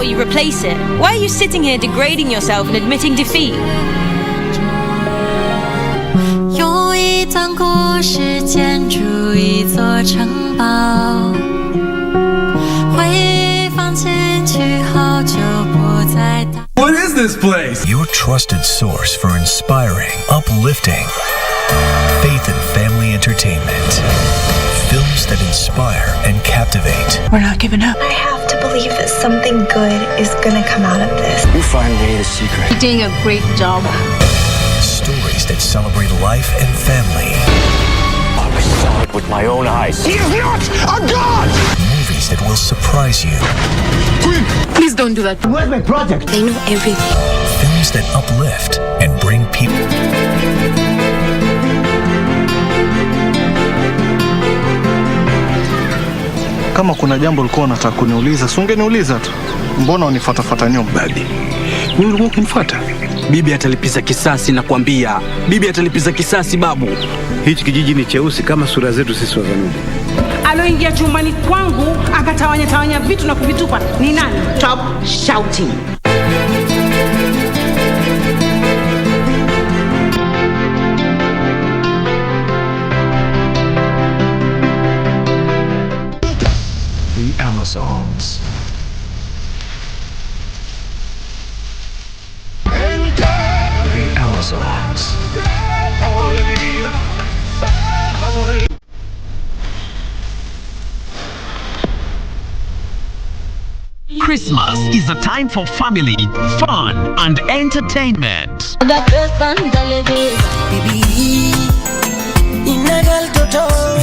you replace it. Why are you sitting here degrading yourself and admitting defeat? 有一段故事建筑一座城堡，回忆放进去后就不再打。 What is this place? Your trusted source for inspiring, uplifting, faith and family entertainment. Films that inspire and captivate. We're not giving up. I have to believe that something good is gonna come out of this. You find me the secret. You're doing a great job. Stories that celebrate life and family. I saw it with my own eyes. He is not a god! Movies that will surprise you. Queen! Please don't do that. Where's my project? They know everything. Films that uplift and bring people. Kama kuna jambo ulikuwa unataka kuniuliza, si ungeniuliza tu. Mbona unifuatafuata nyuma? Babi, wewe ulikuwa ukinifuata? Bibi atalipiza kisasi na kuambia. Bibi atalipiza kisasi babu. Hichi kijiji ni cheusi kama sura zetu sisi Wazanuni. Aloingia chumbani kwangu akatawanya vitu na kuvitupa ni nani? Stop shouting. The Amazons. The Amazons. Christmas is a time for family, fun, and entertainment.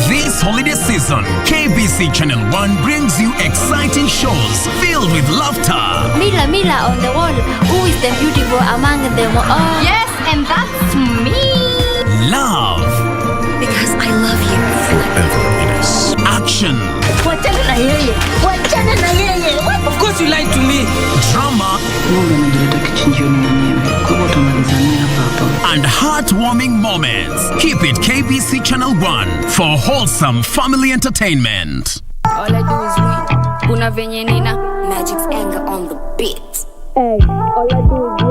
This holiday season, KBC Channel 1 brings you exciting shows filled with laughter. Mila on the wall, who is the beautiful among them all? Yes, and that's me. Love. Because I love you. Foreverness. Action. Of course you lied to me. Drama. And heartwarming moments. Keep it KBC Channel 1 for wholesome family entertainment. All I do is win. Kuna venye nina Magic's anger on the beat. All I do is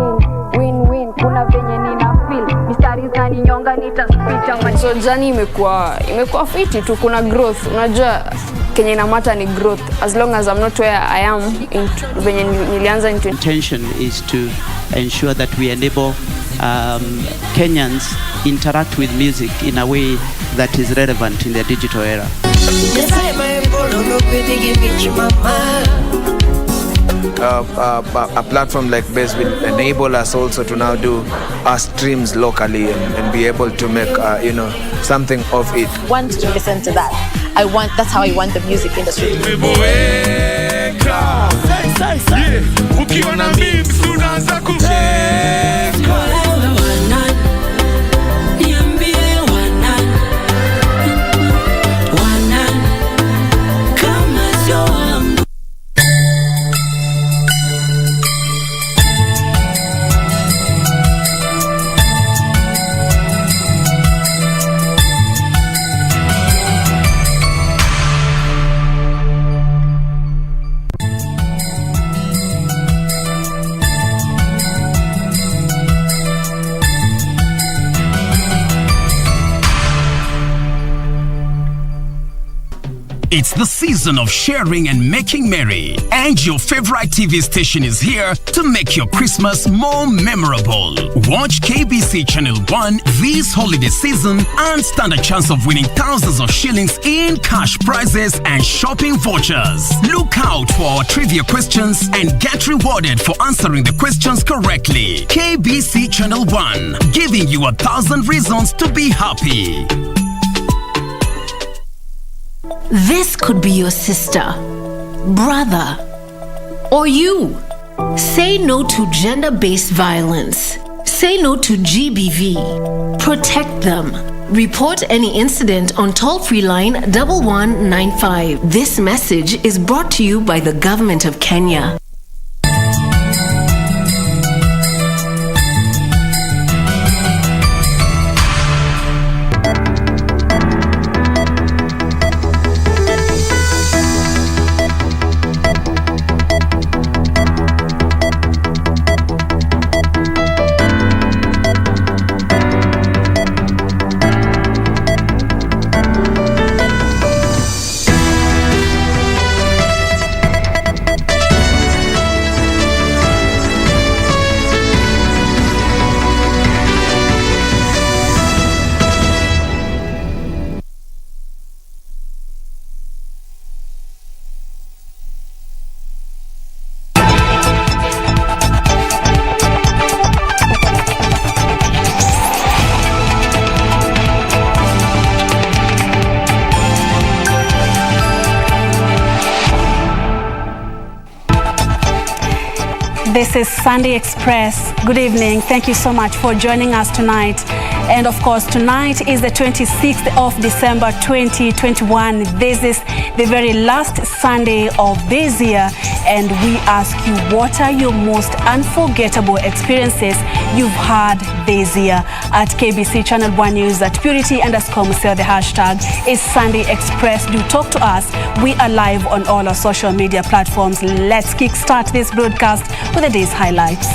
win. Kuna venye nina feel. Mistari zani nyonga nitaspita. So jani imekuwa fiti tu, kuna growth. Unajua Kenya inamata ni growth. As long as I'm not where I am venye nilianza into. Intention is to ensure that we enable Kenyans interact with music in a way that is relevant in the digital era. A platform like BASE will enable us also to now do our streams locally and be able to make something of it. Want to listen to that. That's how I want the music industry. It's the season of sharing and making merry, and your favorite TV station is here to make your Christmas more memorable. Watch KBC Channel 1 this holiday season and stand a chance of winning thousands of shillings in cash prizes and shopping vouchers. Look out for our trivia questions and get rewarded for answering the questions correctly. KBC Channel 1, giving you 1,000 reasons to be happy. This could be your sister, brother, or you. Say no to gender-based violence. Say no to GBV. Protect them. Report any incident on toll-free line 1195. This message is brought to you by the Government of Kenya. This is Sunday Express. Good evening. Thank you so much for joining us tonight. And of course, tonight is the 26th of December 2021. This is the very last Sunday of this year. And we ask you, what are your most unforgettable experiences you've had this year? At KBC Channel 1 News at Purity_Museo, the hashtag is Sunday Express. Do talk to us. We are live on all our social media platforms. Let's kickstart this broadcast with the day's highlights.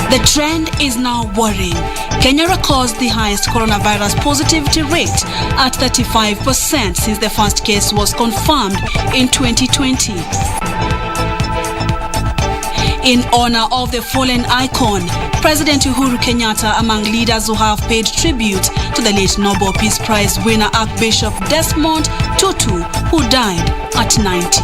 The trend is now worrying. Kenya records the highest coronavirus positivity rate at 35% since the first case was confirmed in 2020. In honor of the fallen icon, President Uhuru Kenyatta among leaders who have paid tribute to the late Nobel Peace Prize winner Archbishop Desmond Tutu, who died at 90.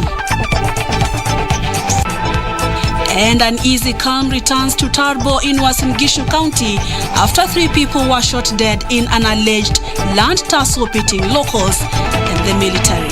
And an easy calm returns to Tarbo in Uasin Gishu County after 3 people were shot dead in an alleged land tussle pitting locals and the military.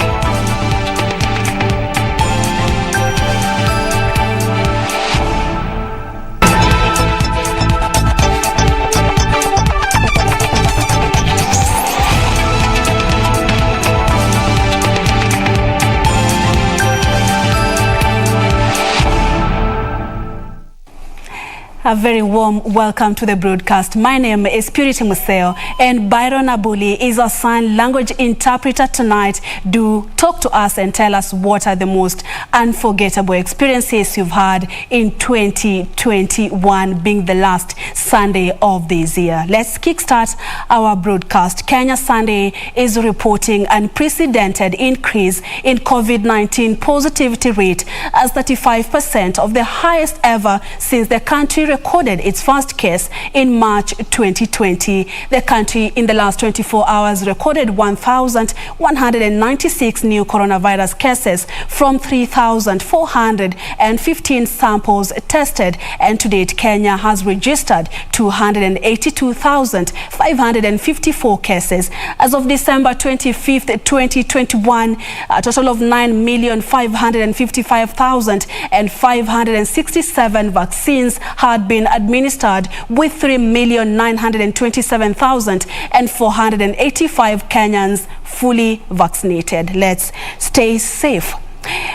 A very warm welcome to the broadcast. My name is Purity Museo, and Byron Abuli is our sign language interpreter tonight. Do talk to us and tell us what are the most unforgettable experiences you've had in 2021, being the last Sunday of this year. Let's kickstart our broadcast. Kenya Sunday is reporting unprecedented increase in COVID-19 positivity rate as 35% of the highest ever since the country recorded its first case in March 2020. The country in the last 24 hours recorded 1,196 new coronavirus cases from 3,415 samples tested, and to date Kenya has registered 282,554 cases. As of December 25th, 2021, a total of 9,555,567 vaccines had been administered, with 3,927,485 Kenyans fully vaccinated. Let's stay safe.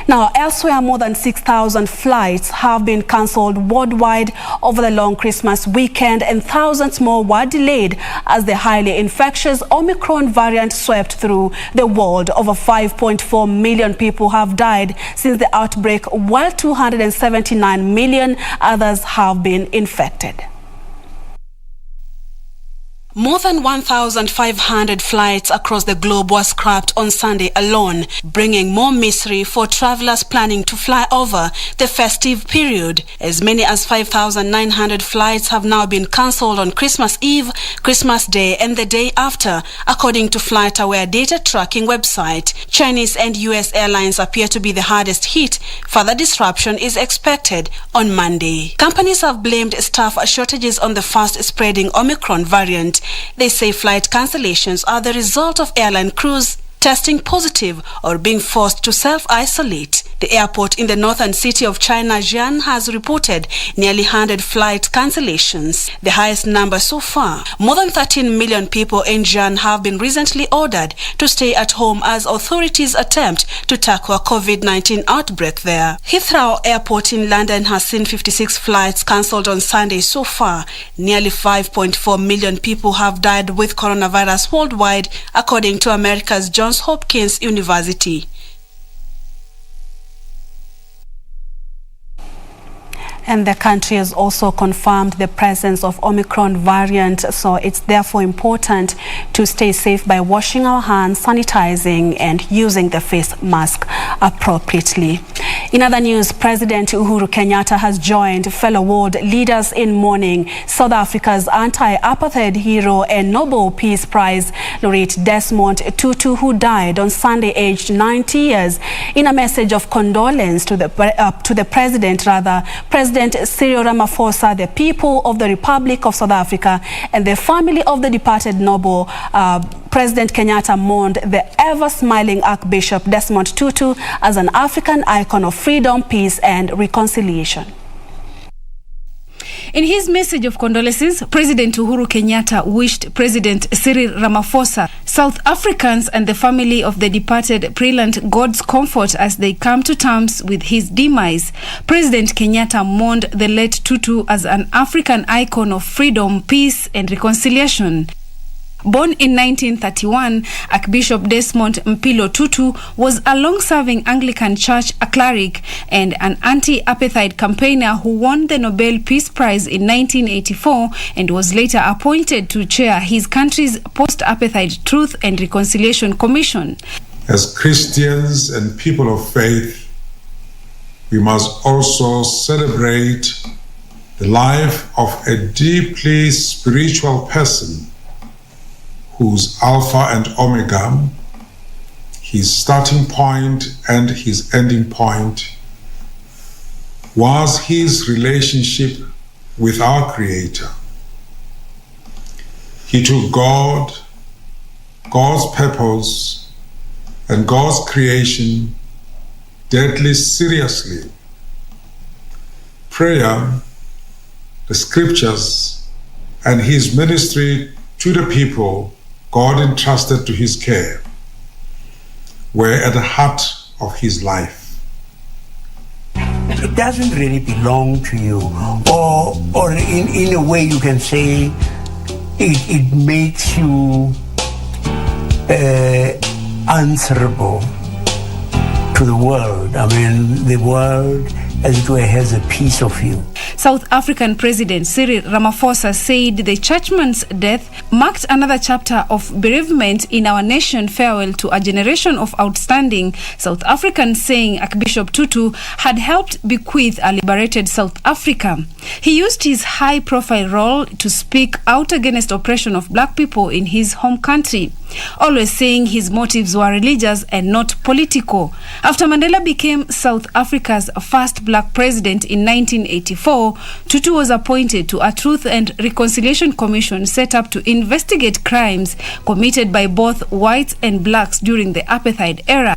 Now, elsewhere, more than 6,000 flights have been cancelled worldwide over the long Christmas weekend, and thousands more were delayed as the highly infectious Omicron variant swept through the world. Over 5.4 million people have died since the outbreak, while 279 million others have been infected. More than 1,500 flights across the globe were scrapped on Sunday alone, bringing more misery for travelers planning to fly over the festive period. As many as 5,900 flights have now been cancelled on Christmas Eve, Christmas Day, and the day after, according to FlightAware data tracking website. Chinese and US airlines appear to be the hardest hit. Further disruption is expected on Monday. Companies have blamed staff shortages on the fast-spreading Omicron variant. They say flight cancellations are the result of airline crews testing positive or being forced to self-isolate. The airport in the northern city of China, Xi'an, has reported nearly 100 flight cancellations, the highest number so far. More than 13 million people in Xi'an have been recently ordered to stay at home as authorities attempt to tackle a COVID-19 outbreak there. Heathrow Airport in London has seen 56 flights cancelled on Sunday so far. Nearly 5.4 million people have died with coronavirus worldwide, according to America's Johns Hopkins University. And the country has also confirmed the presence of Omicron variant, so it's therefore important to stay safe by washing our hands, sanitizing, and using the face mask appropriately. In other news, President Uhuru Kenyatta has joined fellow world leaders in mourning South Africa's anti-apartheid hero and Nobel Peace Prize laureate Desmond Tutu, who died on Sunday aged 90 years. In a message of condolence to the President, President President Cyril Ramaphosa, the people of the Republic of South Africa, and the family of the departed noble President Kenyatta mourned the ever-smiling Archbishop Desmond Tutu as an African icon of freedom, peace, and reconciliation. In his message of condolences, President Uhuru Kenyatta wished President Cyril Ramaphosa, South Africans and the family of the departed prelate God's comfort as they come to terms with his demise. President Kenyatta mourned the late Tutu as an African icon of freedom, peace and reconciliation. Born in 1931, Archbishop Desmond Mpilo Tutu was a long-serving Anglican Church cleric and an anti-apartheid campaigner who won the Nobel Peace Prize in 1984 and was later appointed to chair his country's post-apartheid Truth and Reconciliation Commission. As Christians and people of faith, we must also celebrate the life of a deeply spiritual person whose Alpha and Omega, his starting point and his ending point, was his relationship with our Creator. He took God, God's purpose, and God's creation deadly seriously. Prayer, the scriptures, and his ministry to the people God entrusted to his care were at the heart of his life. It doesn't really belong to you, or in a way you can say it makes you answerable to the world. I mean, the world, as it were, has a piece of you. South African President Cyril Ramaphosa said the churchman's death marked another chapter of bereavement in our nation, farewell to a generation of outstanding South Africans, saying Archbishop Tutu had helped bequeath a liberated South Africa. He used his high-profile role to speak out against oppression of black people in his home country, always saying his motives were religious and not political. After Mandela became South Africa's first black president in 1984, Tutu was appointed to a Truth and Reconciliation Commission set up to investigate crimes committed by both whites and blacks during the apartheid era.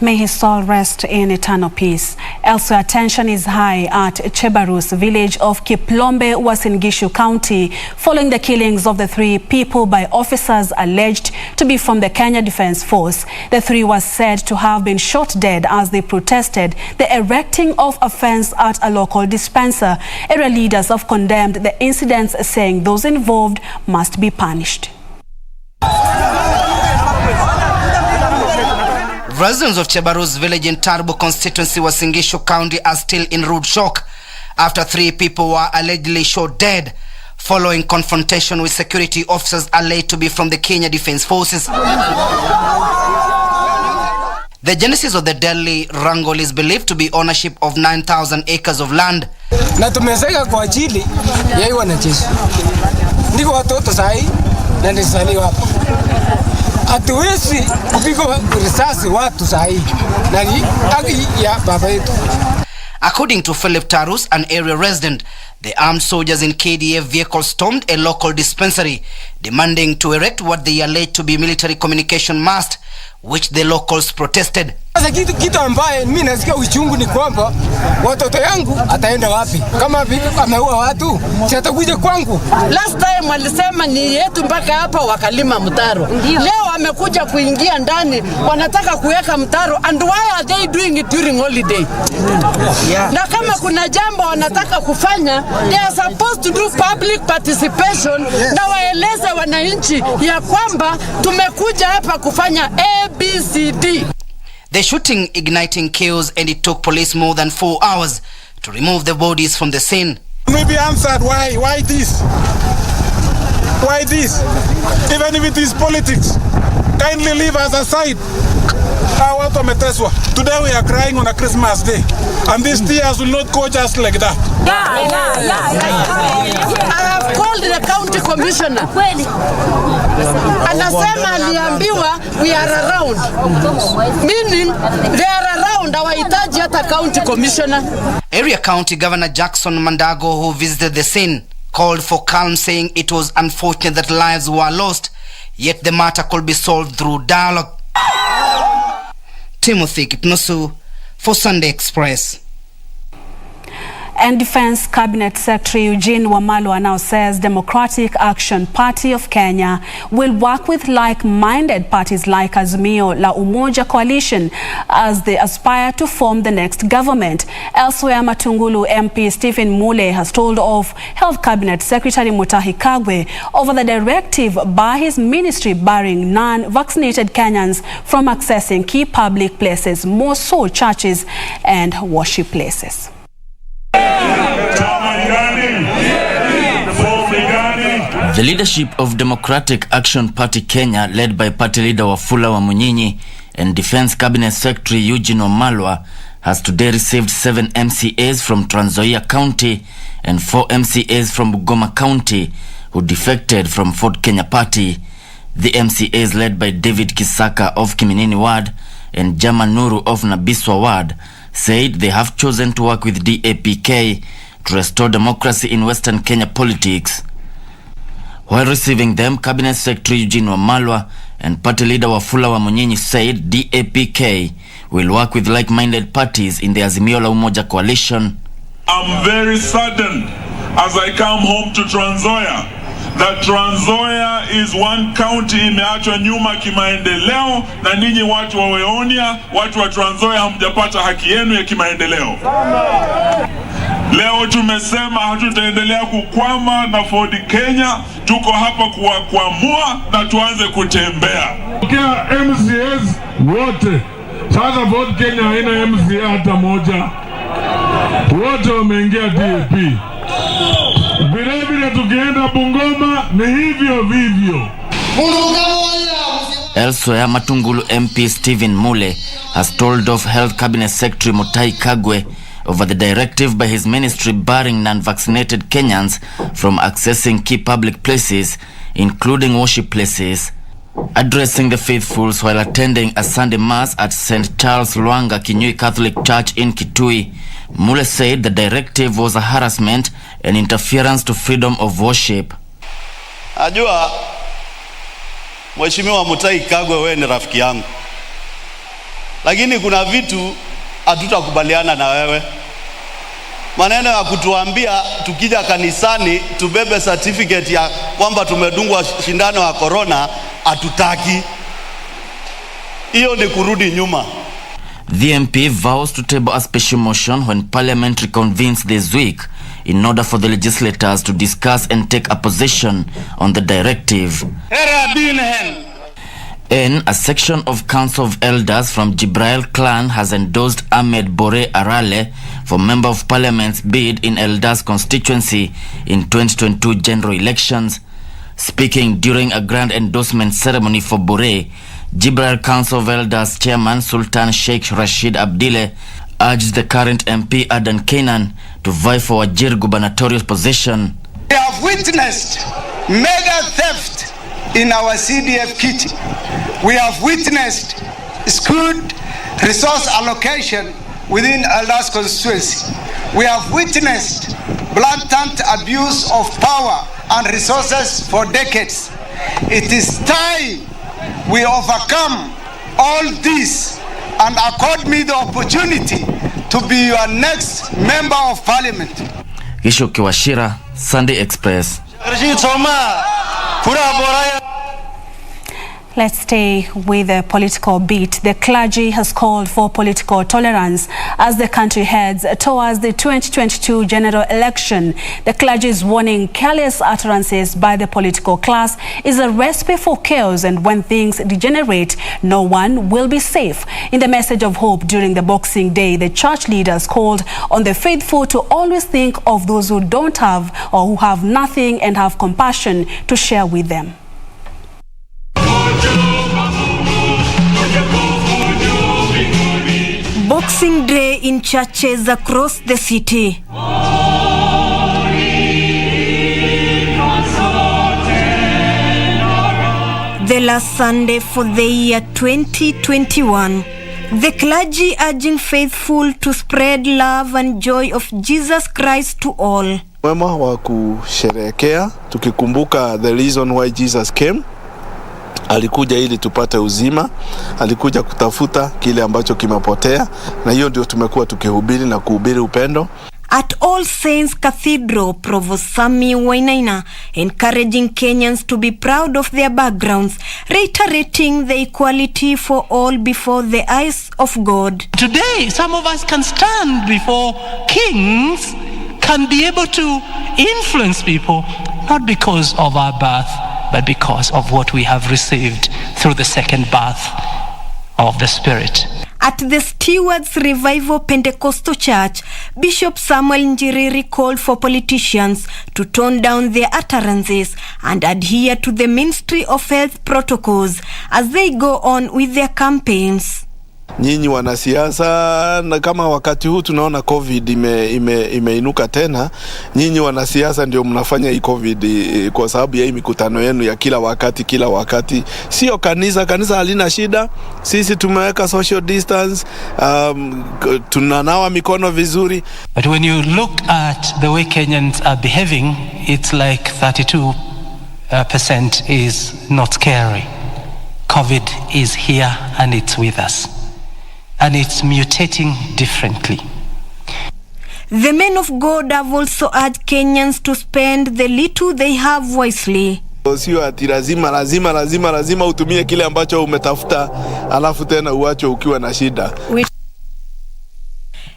May his soul rest in eternal peace. Elsewhere, tension is high at Chebarus village of Kiplombe, Uasin Gishu County, following the killings of the 3 people by officers alleged to be from the Kenya Defence Force. The 3 were said to have been shot dead as they protested the erecting of a fence at a local dispenser. Area leaders have condemned the incidents, saying those involved must be punished. Residents of Chebarus village in Tarbo constituency, Uasin Gishu County, are still in rude shock after 3 people were allegedly shot dead following confrontation with security officers alleged to be from the Kenya Defence Forces. The genesis of the deadly wrangle is believed to be ownership of 9,000 acres of land. Na tumeseka kwa ajili ya hiyo wanajeshi. Ndiko watoto sahi na ndizaliwa hapa. Hatuwezi kupiga risasi watu sahi. Na ni haki ya baba yetu. According to Philip Tarus, an area resident, the armed soldiers in KDF vehicle stormed a local dispensary, demanding to erect what they alleged to be military communication mast, which the locals protested. Sasa kitu ambaye mimi nasikia uchungu ni kwamba watoto yangu ataenda wapi? Kama ameua watu, si atakuja kwangu. Last time walisema ni yetu mpaka hapa wakalima mtaro. Leo wamekuja kuingia ndani, wanataka kuweka mtaro, and why are they doing it during holiday? Na kama kuna jambo wanataka kufanya, they are supposed to do public participation, na waeleze wananchi ya kwamba tumekuja hapa kufanya ABCD. The shooting igniting chaos, and it took police more than 4 hours to remove the bodies from the scene. Maybe answered why this? Why this? Even if it is politics, kindly leave us aside. Today we are crying on a Christmas day, and these tears will not go just like that. I have called the county commissioner. Anasema aliambiwa we are around, meaning they are around. ground hawahitaji hata county commissioner. Area County Governor Jackson Mandago, who visited the scene, called for calm, saying it was unfortunate that lives were lost, yet the matter could be solved through dialogue. Timothy Kipnusu for Sunday Express. And Defense Cabinet Secretary Eugene Wamalwa now says Democratic Action Party of Kenya will work with like-minded parties like Azimio La Umoja Coalition as they aspire to form the next government. Elsewhere, Matungulu MP Stephen Mule has told of Health Cabinet Secretary Mutahi Kagwe over the directive by his ministry barring non-vaccinated Kenyans from accessing key public places, more so churches and worship places. The leadership of Democratic Action Party Kenya, led by party leader Wafula Wamunyinyi and Defense Cabinet Secretary Eugene Wamalwa, has today received 7 MCAs from Trans Nzoia County and 4 MCAs from Bungoma County who defected from Ford Kenya Party. The MCAs, led by David Kisaka of Kiminini Ward and Jama Nuru of Nabiswa Ward, said they have chosen to work with DAPK to restore democracy in Western Kenya politics. While receiving them, Cabinet Secretary Eugene Wamalwa and party leader Wafula Wamunyinyi said DAPK will work with like-minded parties in the Azimio La Umoja Coalition. I'm very saddened as I come home to Trans Nzoia that Trans Nzoia is one county imeachwa nyuma kimaendeleo, na ninyi watu wa Weonia, watu wa Trans Nzoia hamjapata haki yenu ya kimaendeleo. Leo tumesema hatutaendelea kukwama na Ford Kenya, tuko hapa kuamua na tuanze kutembea. Kia MCAs wote, sasa Ford Kenya haina MCA hata moja, wote wameingia DAP. Vile vile tukienda Bungoma ni hivyo vivyo. Elsewhere, Matungulu MP Stephen Mule has told of Health Cabinet Secretary Mutahi Kagwe over the directive by his ministry barring non-vaccinated Kenyans from accessing key public places, including worship places. Addressing the faithfuls while attending a Sunday Mass at St. Charles Lwanga Kinyui Catholic Church in Kitui, Mule said the directive was a harassment and interference to freedom of worship. Ajua, Mheshimiwa Mutahi Kagwe, wewe ni rafiki yangu, lakini kuna vitu hatutakubaliana na wewe. Maneno ya kutuambia tukija kanisani tubebe certificate ya kwamba tumedungwa shindano ya corona hatutaki. Hiyo ni kurudi nyuma. The MP vows to table a special motion when Parliament reconvenes this week in order for the legislators to discuss and take a position on the directive. And a section of Council of Elders from Jibrail clan has endorsed Ahmed Bore Arale for Member of Parliament's bid in Elders constituency in 2022 general elections. Speaking during a grand endorsement ceremony for Bore, Jibrail Council of Elders Chairman Sultan Sheikh Rashid Abdile urged the current MP Adan Kenan to vie for Wajir gubernatorial position. We have witnessed mega theft in our CDF kit. We have witnessed skewed resource allocation within Elders constituency. We have witnessed blatant abuse of power and resources for decades. It is time we overcome all this and accord me the opportunity to be your next member of parliament. Gisho Kiwashira, Sunday Express. Let's stay with the political beat. The clergy has called for political tolerance as the country heads towards the 2022 general election. The clergy is warning careless utterances by the political class is a recipe for chaos, and when things degenerate, no one will be safe. In the message of hope during the Boxing Day, the church leaders called on the faithful to always think of those who don't have or who have nothing and have compassion to share with them. Boxing Day in churches across the city. The last Sunday for the year 2021. The clergy urging faithful to spread love and joy of Jesus Christ to all. Mwema wa kusherehekea tukikumbuka the reason why Jesus came. Alikuja ili tupate uzima, alikuja kutafuta kile ambacho kimepotea, na hiyo ndio tumekuwa tukihubiri na kuhubiri upendo. At All Saints Cathedral, Provost Sami Wainaina encouraging Kenyans to be proud of their backgrounds, reiterating the equality for all before the eyes of God. Today, some of us can stand before kings, can be able to influence people, not because of our birth, but because of what we have received through the second birth of the Spirit. At the Stewards Revival Pentecostal Church, Bishop Samuel Njiriri called for politicians to tone down their utterances and adhere to the Ministry of Health protocols as they go on with their campaigns. Nyinyi wanasiasa, na kama wakati huu tunaona COVID imeinuka tena, nyinyi wanasiasa ndio mnafanya hii COVID kwa sababu ya hii mikutano yenu ya kila wakati. Sio kanisa halina shida. Sisi tumeweka social distance, tunanawa mikono vizuri. But when you look at the way Kenyans are behaving, it's like 32% is not scary. COVID is here and it's with us. And it's mutating differently. The men of God have also urged Kenyans to spend the little they have wisely. Sio ati lazima utumie kile ambacho umetafuta alafu tena uache ukiwa na shida.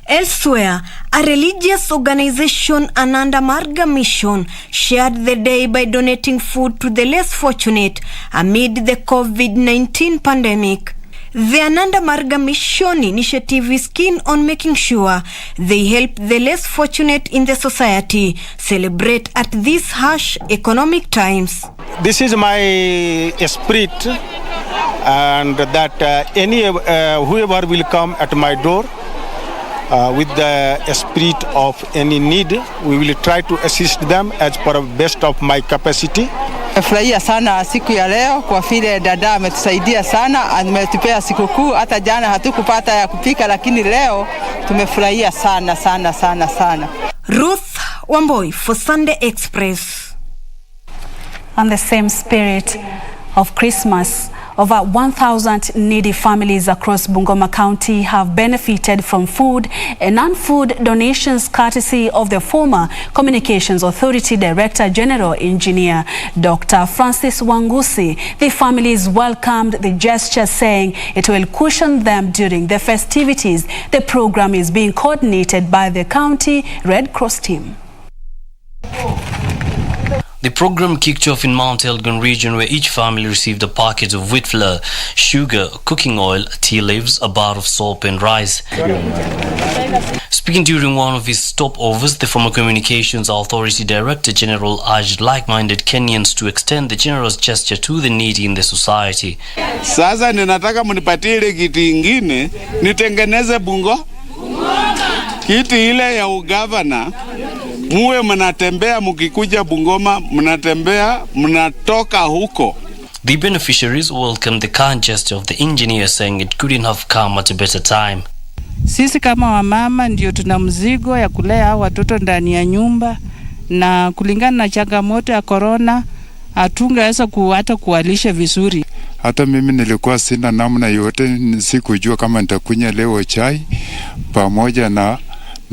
Elsewhere, a religious organization, Ananda Marga Mission, shared the day by donating food to the less fortunate amid the COVID-19 pandemic. The Ananda Marga Mission initiative is keen on making sure they help the less fortunate in the society celebrate at these harsh economic times. This is my spirit, and that whoever will come at my door with the spirit of any need, we will try to assist them as per best of my capacity. Nafurahia sana siku ya leo kwa vile dada ametusaidia sana, ametupea sikukuu. Hata jana hatukupata ya kupika, lakini leo tumefurahia sana. Ruth Wamboi for Sunday Express. On the same spirit of Christmas, over 1,000 needy families across Bungoma County have benefited from food and non-food donations courtesy of the former Communications Authority Director General Engineer Dr. Francis Wangusi. The families welcomed the gesture, saying it will cushion them during the festivities. The program is being coordinated by the County Red Cross team. The program kicked off in Mount Elgon region, where each family received a packet of wheat flour, sugar, cooking oil, tea leaves, a bar of soap and rice. Speaking during one of his stopovers, the former Communications Authority Director General urged like-minded Kenyans to extend the generous gesture to the needy in the society. Sasa ninataka mnipatie ile kiti ingine nitengeneze kiti ile ya ugavana. Muwe mnatembea mkikuja Bungoma, mnatoka huko. The beneficiaries welcomed the kind gesture of the engineer, saying it couldn't have come at a better time. Sisi kama wamama ndio tuna mzigo ya kulea watoto ndani ya nyumba, na kulingana na changamoto ya corona hatungeweza hata kuwalisha vizuri. Hata mimi nilikuwa sina namna yote, sikujua kama nitakunya leo chai pamoja na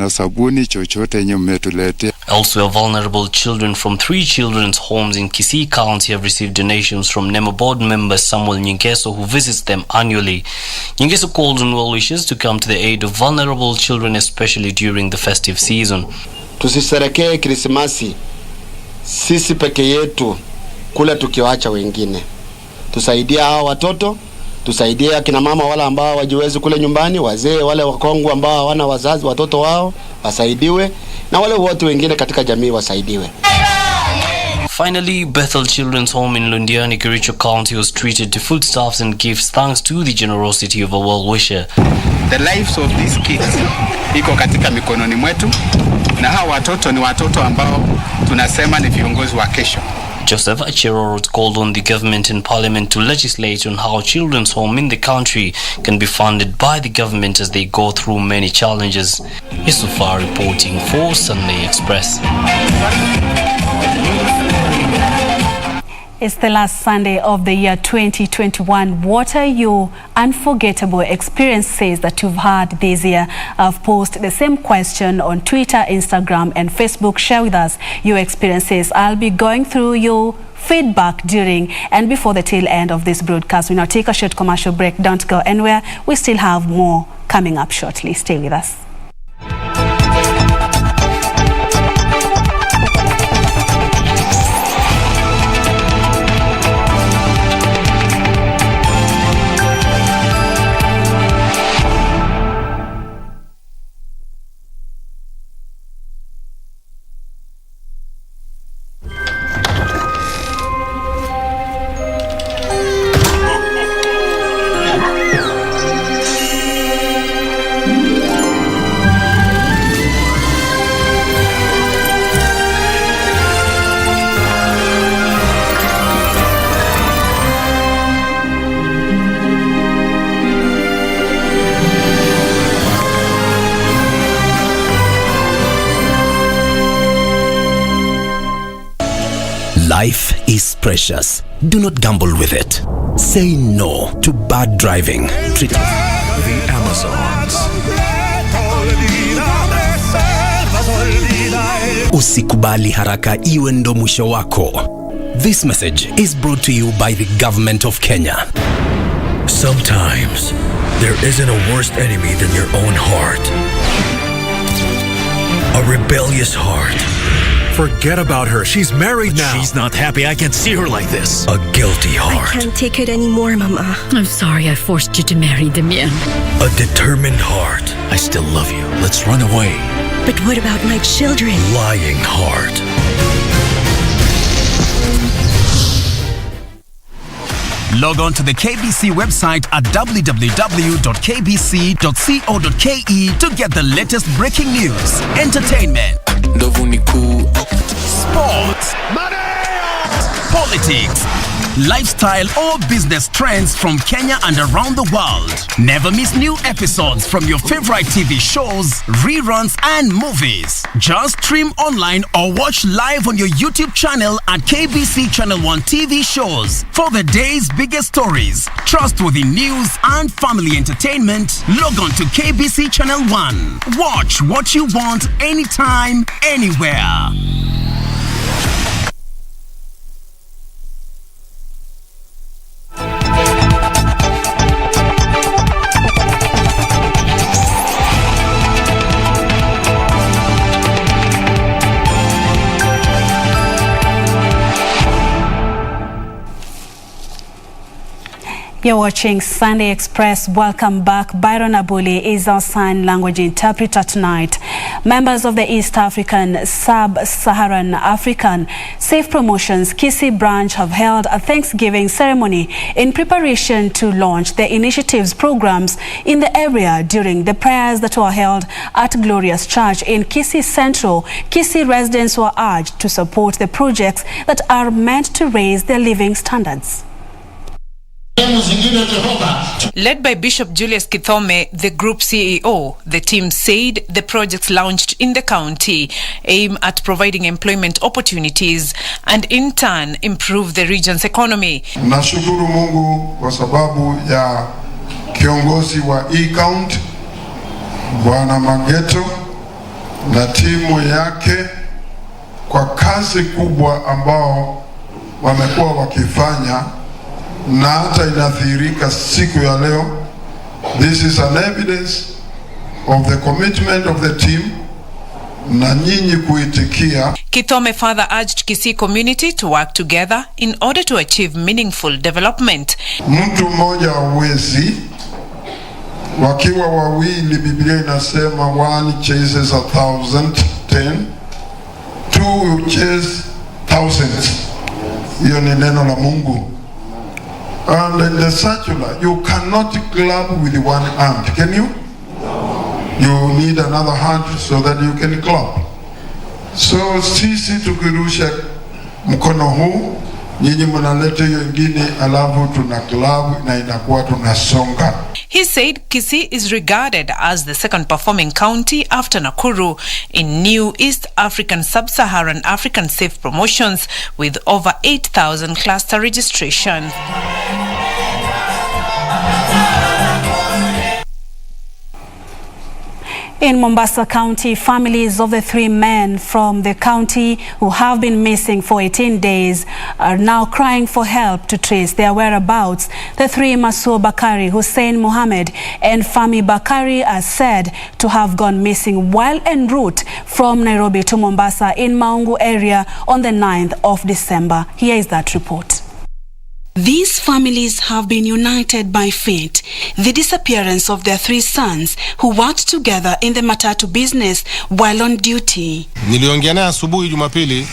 sabuni chochote yenye mmetuletea. Also, vulnerable children from 3 children's homes in Kisii County have received donations from NEMA board member Samuel Nyingeso, who visits them annually. Nyingeso called on well-wishers to come to the aid of vulnerable children, especially during the festive season. Tusiserekee Krismasi sisi peke yetu kula tukiwaacha wengine. Tusaidia hawa watoto, tusaidia akina mama wala ambao hawajiwezi kule nyumbani, wazee wale wakongwe ambao hawana wazazi, watoto wao wasaidiwe, na wale wote wengine katika jamii wasaidiwe. Finally, Bethel Children's Home in Lundiani, Kericho County was treated to foodstuffs and gifts thanks to the generosity of a well-wisher. The lives of these kids iko katika mikononi mwetu, na hawa watoto ni watoto ambao tunasema ni viongozi wa kesho. Joseph Cherorot called on the government and parliament to legislate on how children's home in the country can be funded by the government as they go through many challenges. Yusufar reporting for Sunday Express. It's the last Sunday of the year 2021. What are your unforgettable experiences that you've had this year? I've posted the same question on Twitter, Instagram, and Facebook. Share with us your experiences. I'll be going through your feedback during and before the tail end of this broadcast. We now take a short commercial break. Don't go anywhere. We still have more coming up shortly. Stay with us. Life is precious. Do not gamble with it. Say no to bad driving. Treat the Amazons. Usikubali haraka iwe ndo mwisho wako. This message is brought to you by the government of Kenya. Sometimes there isn't a worse enemy than your own heart. A rebellious heart. Forget about her. She's married now. She's not happy. I can't see her like this. A guilty heart. I can't take it anymore, Mama. I'm sorry I forced you to marry Damien. A determined heart. I still love you. Let's run away. But what about my children? Lying heart. Log on to the KBC website at www.kbc.co.ke to get the latest breaking news, entertainment, sports, politics, lifestyle or business trends from Kenya and around the world. Never miss new episodes from your favorite TV shows, reruns and movies. Just stream online or watch live on your YouTube channel at KBC Channel 1 TV shows. For the day's biggest stories, trustworthy news and family entertainment, log on to KBC Channel 1. Watch what you want anytime, anywhere. You're watching Sunday Express. Welcome back. Byron Abuli is our sign language interpreter tonight. Members of the East African Sub-Saharan African Safe Promotions Kisii branch have held a Thanksgiving ceremony in preparation to launch their initiatives programs in the area during the prayers that were held at Glorious Church in Kisii Central. Kisii residents were urged to support the projects that are meant to raise their living standards. Led by Bishop Julius Kithome, the group CEO, the team said the projects launched in the county aim at providing employment opportunities and in turn improve the region's economy. Nashukuru Mungu kwa sababu ya kiongozi wa e-count Bwana Mageto na timu yake kwa kazi kubwa ambao wamekuwa wakifanya na hata inathirika siku ya leo. This is an evidence of the commitment of the team na nyinyi kuitikia. Kithome further urged Kisii community to work together in order to achieve meaningful development. Mtu mmoja hawezi, wakiwa wawili Biblia inasema one chases 1,010, two will chase thousands. Hiyo ni neno la Mungu. And in the circular, you cannot clap with one hand, can you? You need another hand so that you can clap. So sisi tukirusha mkono huu, nyinyi mnaleta hiyo ingine, alafu tuna club na inakuwa tunasonga. He said Kisii is regarded as the second performing county after Nakuru in new East African Sub-Saharan African Safe promotions with over 8,000 cluster registrations. In Mombasa County, families of the 3 men from the county who have been missing for 18 days are now crying for help to trace their whereabouts. The 3, Museo Bakari, Hussein Mohammed and Fami Bakari, are said to have gone missing while en route from Nairobi to Mombasa in Maungu area on the 9th of December. Here is that report. These families have been united by fate. The disappearance of their 3 sons who worked together in the matatu business while on duty. Niliongea naye asubuhi Jumapili,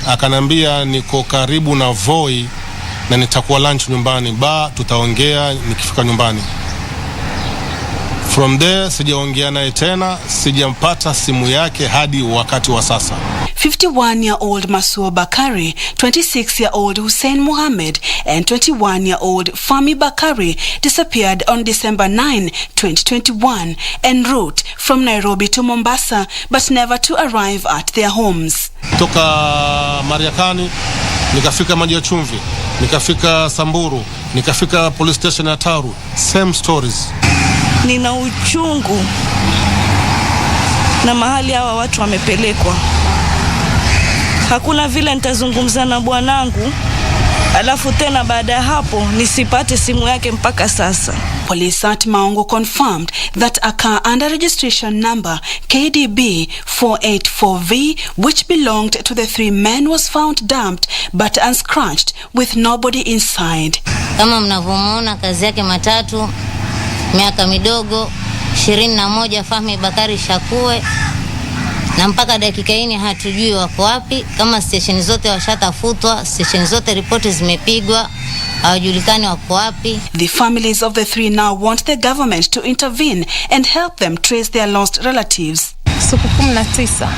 akanambia niko karibu na Voi na nitakuwa lunch nyumbani, tutaongea nikifika nyumbani. From there sijaongea naye tena, sijampata simu yake hadi wakati wa sasa. 51-year-old Museo Bakari, 26-year-old Hussein Mohammed and 21-year-old Fami Bakari disappeared on December 9, 2021 en route from Nairobi to Mombasa but never to arrive at their homes. Toka Mariakani, nikafika Maji ya Chumvi, nikafika Samburu, nikafika police station ya Taru. Same stories. Nina uchungu na mahali hawa watu wamepelekwa. Hakuna vile nitazungumza na bwanangu alafu tena baada ya hapo nisipate simu yake mpaka sasa. Police at Maungu confirmed that a car under registration number KDB 484V which belonged to the 3 men was found dumped but unscratched with nobody inside. Kama mnavyomuona kazi yake matatu, miaka midogo 21, Fahmi Bakari Shakue, na mpaka dakika hii hatujui wako wapi. Kama station zote washatafutwa, station zote ripoti zimepigwa, hawajulikani wako wapi. The families of the 3 now want the government to intervene and help them trace their lost relatives. Siku 19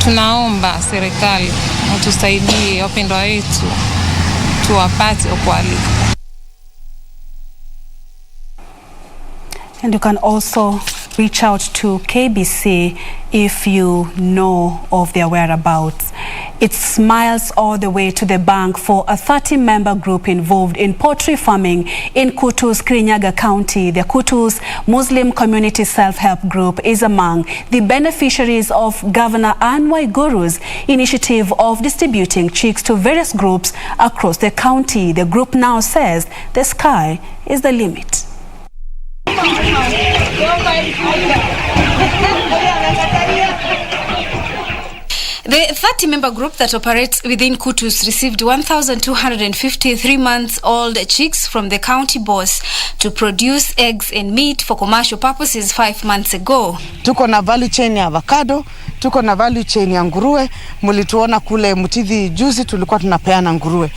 tunaomba serikali mtusaidie wapendwa wetu tuwapate okwali. And you can also reach out to KBC if you know of their whereabouts. It's smiles all the way to the bank for a 30-member group involved in poultry farming in Kutu's Kirinyaga County. The Kutu's Muslim Community Self-Help Group is among the beneficiaries of Governor Anne Waiguru's initiative of distributing chicks to various groups across the county. The group now says the sky is the limit. The 30-member group that operates within Kutus received 1,250 3-month-old chicks from the county boss to produce eggs and meat for commercial purposes 5 months ago. Tuko na value chain ya avocado, tuko na value chain ya nguruwe. Mulituona kule Mutithi juzi tulikuwa tunapeana nguruwe.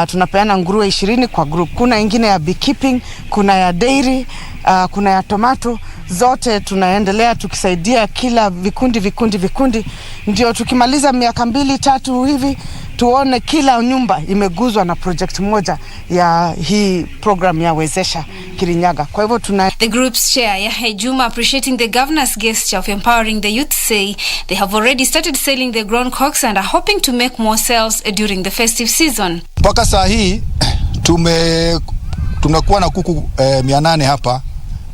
Tunapeana nguruwe 20 kwa group. Kuna ingine ya beekeeping, kuna ya dairy, kuna ya tomato. Zote tunaendelea tukisaidia kila vikundi ndio tukimaliza miaka 2-3 hivi tuone kila nyumba imeguzwa na project moja ya hii program ya Wezesha Kirinyaga. Kwa hivyo The group's chair Yahya Juma, appreciating the governor's gesture of empowering the youth, say they have already started selling the grown cocks and are hoping to make more sales during the festive season. Mpaka saa hii tunakuwa na kuku 800 hapa,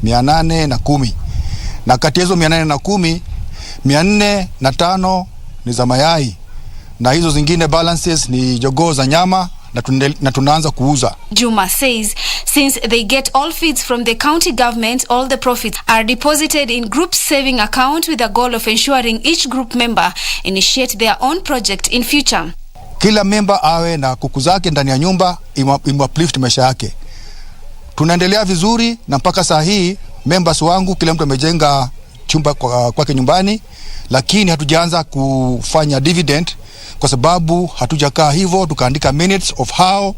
810, na kati hizo 810 405 ni za mayai na hizo zingine balances ni jogoo za nyama na tunaanza kuuza. Juma says since they get all feeds from the county government, all the profits are deposited in group saving account with a goal of ensuring each group member initiate their own project in future. Kila member awe na kuku zake ndani ya nyumba, imuuplift maisha yake. Tunaendelea vizuri na mpaka saa hii members wangu kila mtu amejenga chumba kwake nyumbani, lakini hatujaanza kufanya dividend kwa sababu hatujakaa hivyo tukaandika minutes of how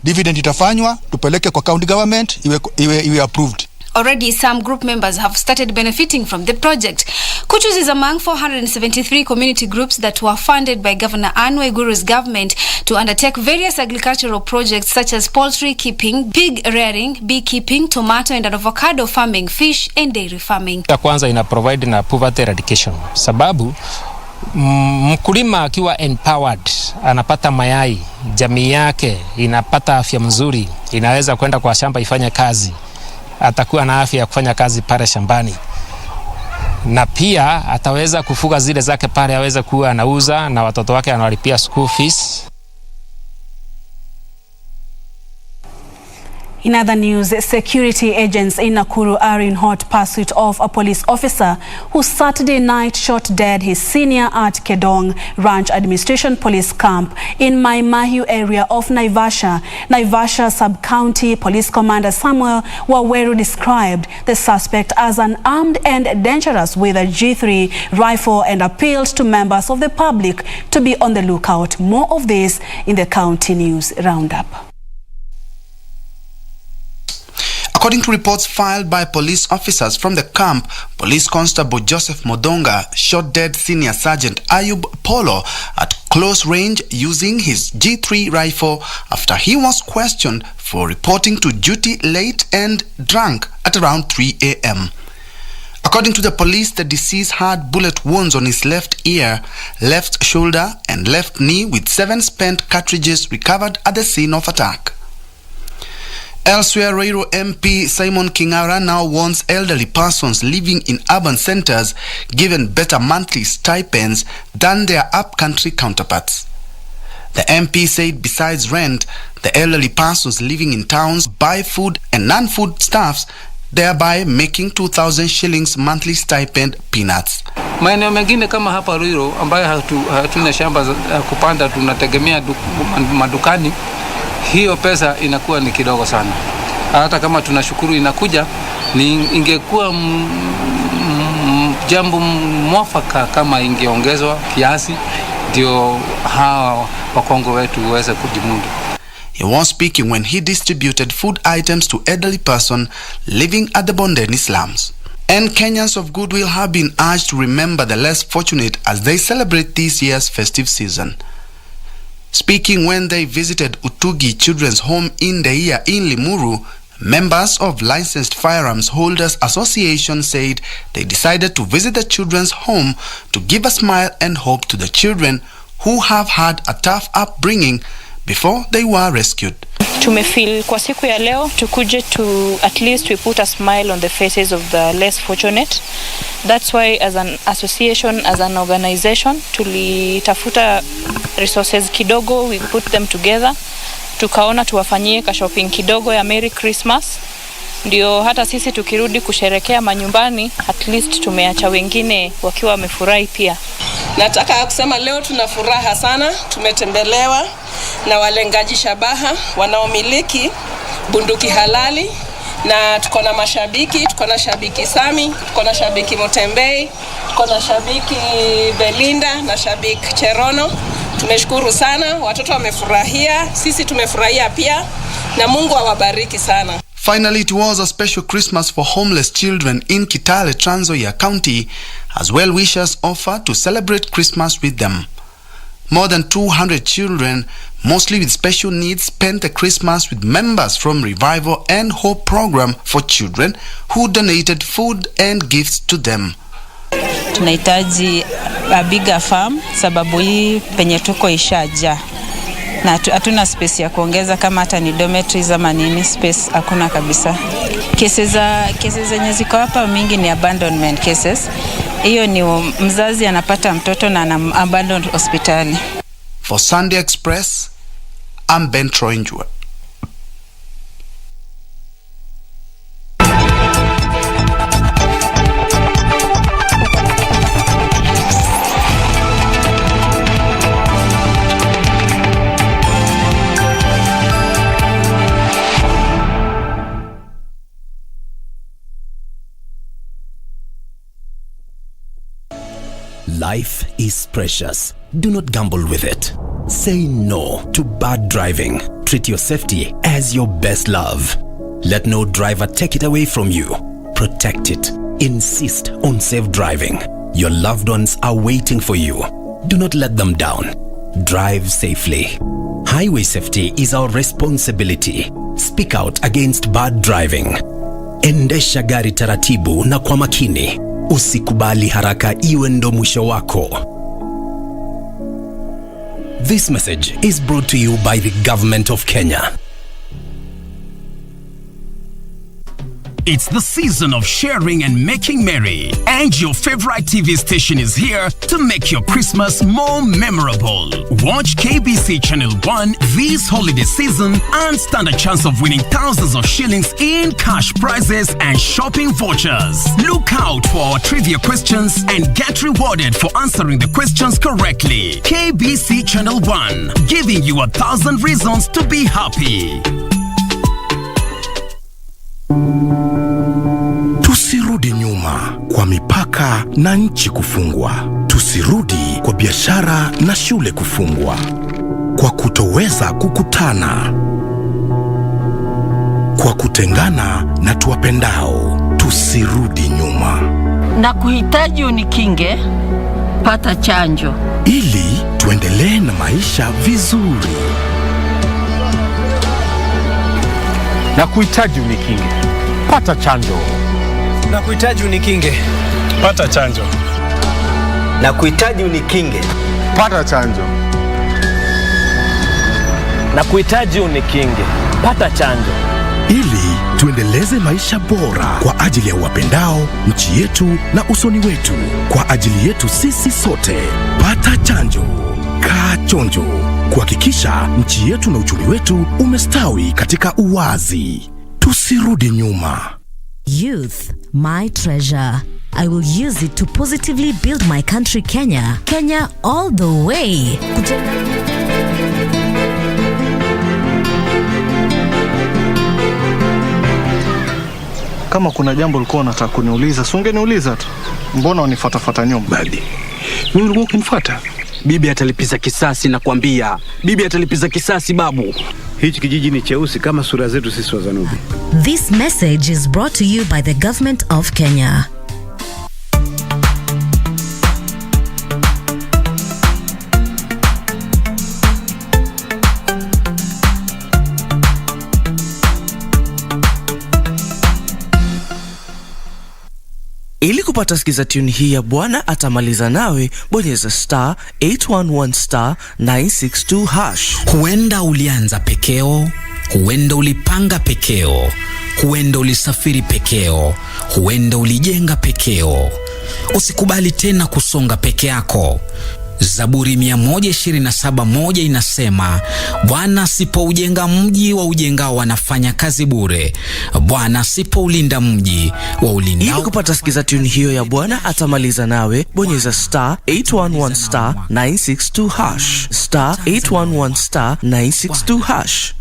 dividend itafanywa tupeleke kwa county government iwe approved. Already, some group members have started benefiting from the project. Kutus is among 473 community groups that were funded by Governor Anne Waiguru's government to undertake various agricultural projects such as poultry keeping, pig rearing, beekeeping, tomato and avocado farming, fish and dairy farming. Ya kwanza ina provide na poverty eradication. Sababu mkulima akiwa empowered anapata mayai, jamii yake inapata afya mzuri, inaweza kwenda kwa shamba ifanye kazi, atakuwa na afya ya kufanya kazi pale shambani, na pia ataweza kufuga zile zake pale, aweza kuwa anauza na watoto wake anawalipia school fees. In other news, security agents in Nakuru are in hot pursuit of a police officer who Saturday night shot dead his senior at Kedong Ranch Administration Police Camp in Maimahiu area of Naivasha. Naivasha Sub-County Police Commander Samuel Waweru described the suspect as an armed and dangerous with a G3 rifle and appealed to members of the public to be on the lookout. More of this in the County News Roundup. According to reports filed by police officers from the camp, Police Constable Joseph Modonga shot dead Senior Sergeant Ayub Polo at close range using his G3 rifle after he was questioned for reporting to duty late and drunk at around 3 a.m. According to the police, the deceased had bullet wounds on his left ear, left shoulder and left knee with 7 spent cartridges recovered at the scene of attack. Elsewhere, Ruiru MP Simon Kingara now wants elderly persons living in urban centers given better monthly stipends than their upcountry counterparts. The MP said besides rent, the elderly persons living in towns buy food and non-food stuffs, thereby making 2,000 shillings monthly stipend peanuts. Maeneo mengine kama hapa Ruiru ambayo hatuna shamba kupanda, tunategemea madukani, hiyo pesa inakuwa ni kidogo sana. Hata kama tunashukuru inakuja, ingekuwa jambo mwafaka kama ingeongezwa kiasi ndio hawa wakongo wetu waweze kujimudu. He was speaking when he distributed food items to elderly person living at the Bondeni slums. And Kenyans of goodwill have been urged to remember the less fortunate as they celebrate this year's festive season. Speaking when they visited Utugi Children's Home in the year in Limuru, members of Licensed Firearms Holders Association said they decided to visit the children's home to give a smile and hope to the children who have had a tough upbringing before they were rescued. Tumefeel kwa siku ya leo tukuje to at least we put a smile on the faces of the less fortunate. That's why as an association, as an organization, tulitafuta resources kidogo, we put them together. Tukaona tuwafanyie ka shopping kidogo ya Merry Christmas. Ndio hata sisi tukirudi kusherekea manyumbani, at least tumeacha wengine wakiwa wamefurahi pia. Nataka kusema leo tuna furaha sana, tumetembelewa na walengaji shabaha wanaomiliki bunduki halali, na tuko na mashabiki, tuko na shabiki Sami, tuko na shabiki Motembei, tuko na shabiki Belinda na shabiki Cherono. Tumeshukuru sana, watoto wamefurahia, sisi tumefurahia pia, na Mungu awabariki sana. Finally, it was a special Christmas for homeless children in Kitale, Trans Nzoia County, as well-wishers offered to celebrate Christmas with them. More than 200 children, mostly with special needs, spent the Christmas with members from Revival and Hope Program for Children who donated food and gifts to them. Tunahitaji a bigger farm sababu hii penye tuko ishaja. Na hatuna space ya kuongeza kama hata ni dormitories ama nini, space hakuna kabisa. Cases zenye ziko hapa mingi ni abandonment cases. Hiyo ni mzazi anapata mtoto na abandon hospitali. For Sunday Express, I'm Ben Troinjua. Life is precious. Do not gamble with it. Say no to bad driving. Treat your safety as your best love. Let no driver take it away from you. Protect it. Insist on safe driving. Your loved ones are waiting for you. Do not let them down. Drive safely. Highway safety is our responsibility. Speak out against bad driving. Endesha gari taratibu na kwa makini. Usikubali haraka iwe ndo mwisho wako. This message is brought to you by the Government of Kenya. It's the season of sharing and making merry. And your favorite TV station is here to make your Christmas more memorable. Watch KBC Channel 1 this holiday season and stand a chance of winning thousands of shillings in cash prizes and shopping vouchers. Look out for our trivia questions and get rewarded for answering the questions correctly. KBC Channel 1, giving you 1,000 reasons to be happy. Tusirudi nyuma kwa mipaka na nchi kufungwa. Tusirudi kwa biashara na shule kufungwa. Kwa kutoweza kukutana. Kwa kutengana na tuwapendao. Tusirudi nyuma. Na kuhitaji unikinge, pata chanjo. Ili tuendelee na maisha vizuri. Na kuhitaji unikinge, pata chanjo. Na kuhitaji unikinge, pata chanjo. Na kuhitaji unikinge, pata chanjo. Na kuhitaji unikinge, pata chanjo. Ili tuendeleze maisha bora kwa ajili ya wapendao, nchi yetu na usoni wetu. Kwa ajili yetu sisi sote. Pata chanjo. Kaa chonjo. Kuhakikisha nchi yetu na uchumi wetu umestawi katika uwazi. Tusirudi nyuma. Youth, my treasure. I will use it to positively build my country, Kenya. Kenya all the way. Kama kuna jambo ulikuwa unataka kuniuliza, si ungeniuliza tu. Mbona unifuatafuata nyuma? Badi, mimi ulikuwa ukinifuata. Bibi atalipiza kisasi na kuambia. Bibi atalipiza kisasi babu. Hichi kijiji ni cheusi kama sura zetu sisi Wazanubi. This message is brought to you by the Government of Kenya. Ili kupata sikiza tune hii ya Bwana Atamaliza Nawe, bonyeza *811*962#. Huenda ulianza pekeo, huenda ulipanga pekeo, huenda ulisafiri pekeo, huenda ulijenga pekeo. Usikubali tena kusonga peke yako. Zaburi 127:1 inasema, Bwana asipoujenga mji wa ujengao wanafanya kazi bure. Bwana asipoulinda mji wa ulindao. Ili kupata sikiza tune hiyo ya Bwana Atamaliza Nawe, bonyeza *811*962#. *811*962#.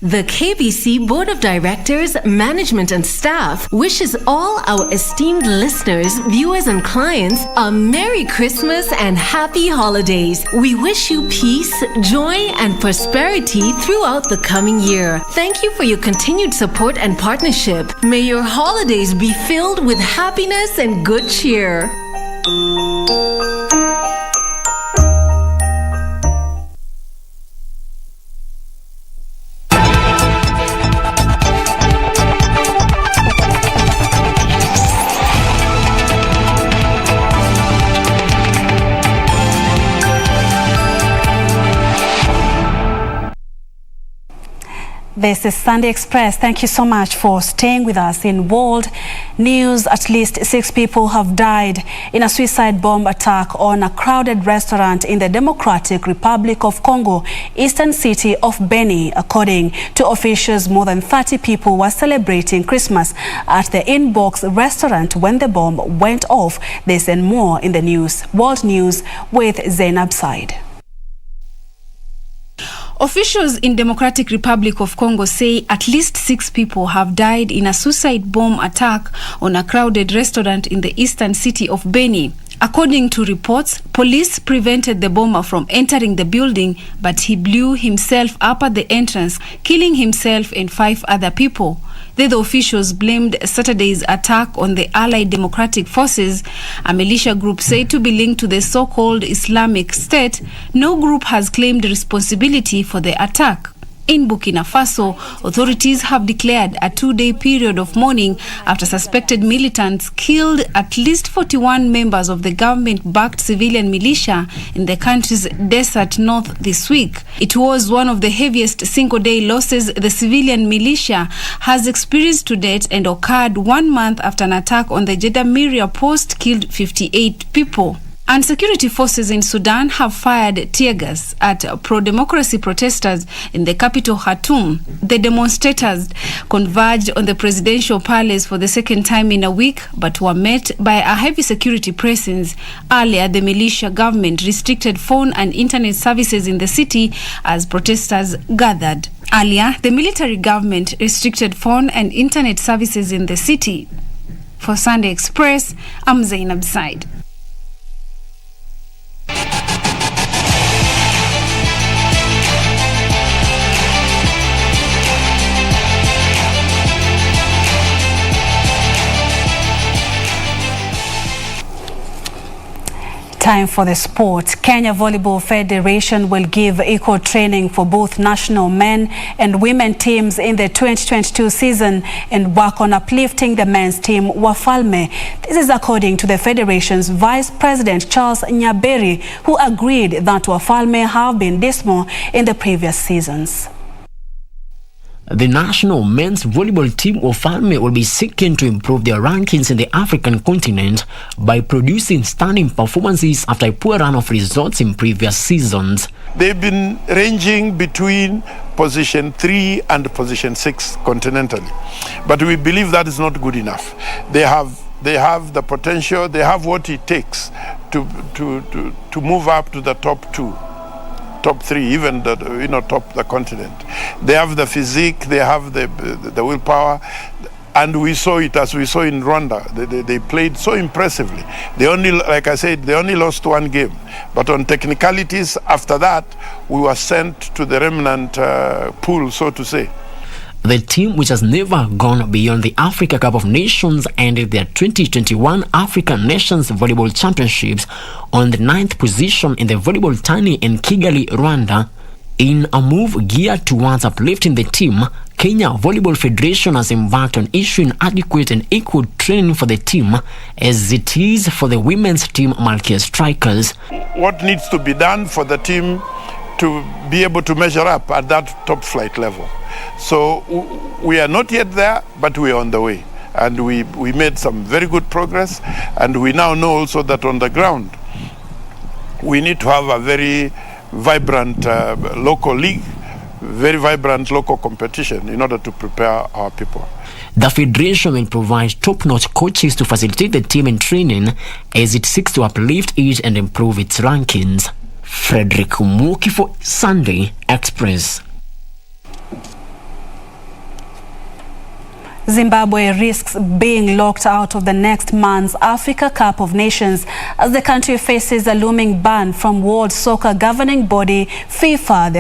The KBC Board of Directors, Management and Staff wishes all our esteemed listeners, viewers and clients a Merry Christmas and Happy Holidays. We wish you peace, joy and prosperity throughout the coming year. Thank you for your continued support and partnership. May your holidays be filled with happiness and good cheer. This is Sunday Express. Thank you so much for staying with us. In world news, at least 6 people have died in a suicide bomb attack on a crowded restaurant in the Democratic Republic of Congo, eastern city of Beni. According to officials, more than 30 people were celebrating Christmas at the Inbox restaurant when the bomb went off. This and more in the news. World News with Zainab Said. Officials in Democratic Republic of Congo say at least 6 people have died in a suicide bomb attack on a crowded restaurant in the eastern city of Beni. According to reports, police prevented the bomber from entering the building, but he blew himself up at the entrance, killing himself and 5 other people. The officials blamed Saturday's attack on the Allied Democratic Forces, a militia group said to be linked to the so-called Islamic State. No group has claimed responsibility for the attack. In Burkina Faso, authorities have declared a 2-day period of mourning after suspected militants killed at least 41 members of the government-backed civilian militia in the country's desert north this week. It was one of the heaviest single-day losses the civilian militia has experienced to date and occurred 1 month after an attack on the Jeddah post killed 58 people. And security forces in Sudan have fired tear gas at pro-democracy protesters in the capital Khartoum. The demonstrators converged on the presidential palace for the second time in a week, but were met by a heavy security presence. Earlier, the militia government restricted phone and internet services in the city as protesters gathered. Earlier, the military government restricted phone and internet services in the city. For Sunday Express, I'm Zainab Said. Time for the sport. Kenya Volleyball Federation will give equal training for both national men and women teams in the 2022 season and work on uplifting the men's team Wafalme. This is according to the Federation's Vice President Charles Nyaberi, who agreed that Wafalme have been dismal in the previous seasons. The national men's volleyball team of Wafalme will be seeking to improve their rankings in the African continent by producing stunning performances after a poor run of results in previous seasons. They've been ranging between position 3 and position 6 continentally, but we believe that is not good enough. They have the potential, they have what it takes to move up to the top 2. Top 3, even top the continent. They have the physique, they have the willpower, and we saw it as we saw in Rwanda. They played so impressively. They only, like I said, they only lost 1 game. But on technicalities, after that, we were sent to the remnant pool, so to say. The team, which has never gone beyond the Africa Cup of Nations, ended their 2021 African Nations Volleyball Championships on the 9th position in the volleyball tourney in Kigali, Rwanda. In a move geared towards uplifting the team, Kenya Volleyball Federation has embarked on issuing adequate and equal training for the team, as it is for the women's team Malkia Strikers. What needs to be done for the team to be able to measure up at that top flight level? So we are not yet there, but we are on the way. And we made some very good progress. And we now know also that on the ground, we need to have a very vibrant local league, very vibrant local competition in order to prepare our people. The Federation will provide top-notch coaches to facilitate the team in training as it seeks to uplift it and improve its rankings. Frederick Umuki for Sunday Express. Zimbabwe risks being locked out of the next month's Africa Cup of Nations as the country faces a looming ban from World Soccer governing body FIFA. The